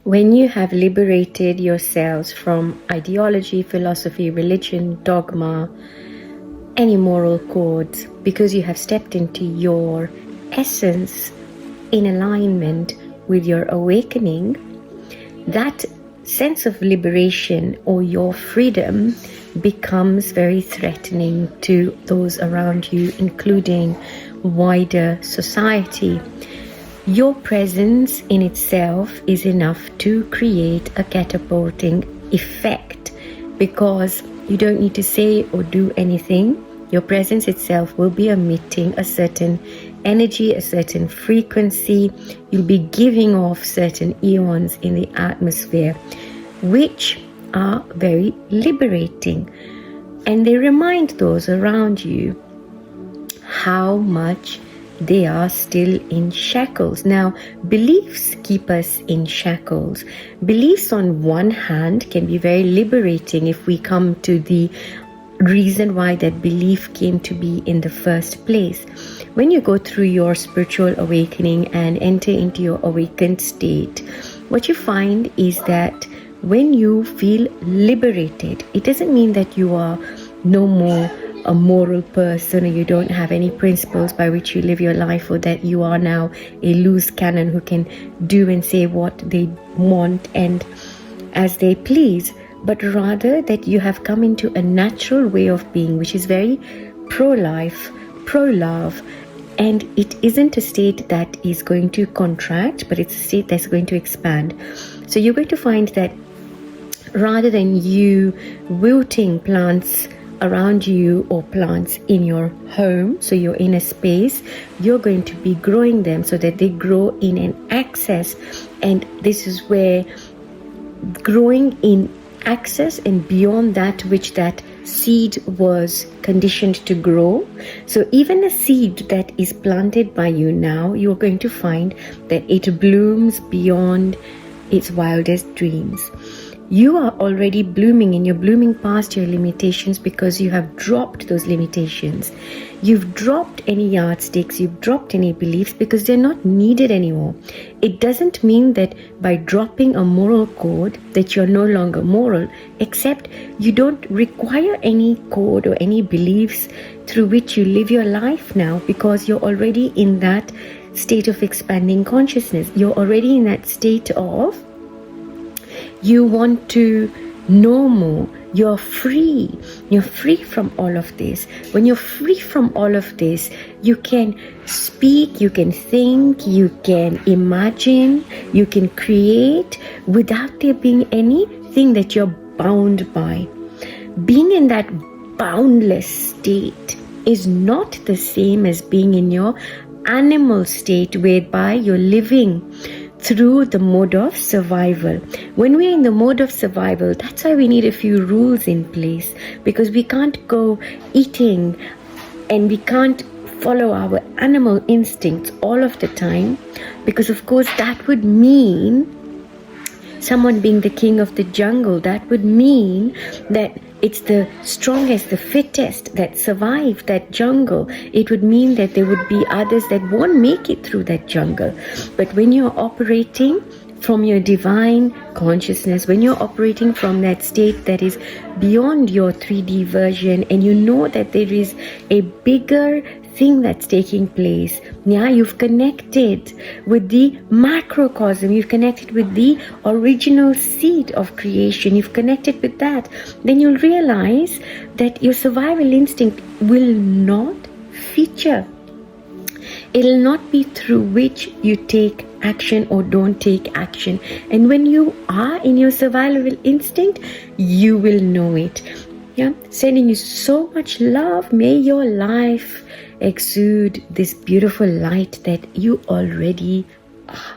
When you have liberated yourselves from ideology, philosophy, religion, dogma, any moral codes, because you have stepped into your essence in alignment with your awakening, that sense of liberation or your freedom becomes very threatening to those around you, including wider society. Your presence in itself is enough to create a catapulting effect, because you don't need to say or do anything. Your presence itself will be emitting a certain energy, a certain frequency. You'll be giving off certain eons in the atmosphere, which are very liberating. And they remind those around you how much they are still in shackles. Now, beliefs keep us in shackles. Beliefs on one hand can be very liberating if we come to the reason why that belief came to be in the first place. When you go through your spiritual awakening and enter into your awakened state, what you find is that when you feel liberated, it doesn't mean that you are no more a moral person or you don't have any principles by which you live your life, or that you are now a loose cannon who can do and say what they want and as they please, but rather that you have come into a natural way of being which is very pro-life, pro-love, and it isn't a state that is going to contract, but it's a state that's going to expand. So you're going to find that rather than you rooting plants around you or plants in your home, so you're in a space, you're going to be growing them so that they grow in an access. And this is where growing in access and beyond that which that seed was conditioned to grow. So even a seed that is planted by you now, you're going to find that it blooms beyond its wildest dreams. You are already blooming, and you're blooming past your limitations because you have dropped those limitations. You've dropped any yardsticks, you've dropped any beliefs because they're not needed anymore. It doesn't mean that by dropping a moral code that you're no longer moral, except you don't require any code or any beliefs through which you live your life now, because you're already in that state of expanding consciousness. You're already in that state of you want to know more. You're free. You're free from all of this. When you're free from all of this, you can speak, you can think, you can imagine, you can create without there being anything that you're bound by. Being in that boundless state is not the same as being in your animal state, whereby you're living through the mode of survival. When we're in the mode of survival, that's why we need a few rules in place, because we can't go eating and we can't follow our animal instincts all of the time, because of course that would mean someone being the king of the jungle. That would mean that it's the strongest, the fittest that survive that jungle. It would mean that there would be others that won't make it through that jungle. But when you're operating from your divine consciousness, when you're operating from that state that is beyond your 3D version, and you know that there is a bigger thing that's taking place. Yeah, you've connected with the macrocosm, you've connected with the original seed of creation, you've connected with that. Then you'll realize that your survival instinct will not feature. It'll not be through which you take action or don't take action. And when you are in your survival instinct, you will know it. Yeah, sending you so much love. May your life exude this beautiful light that you already are.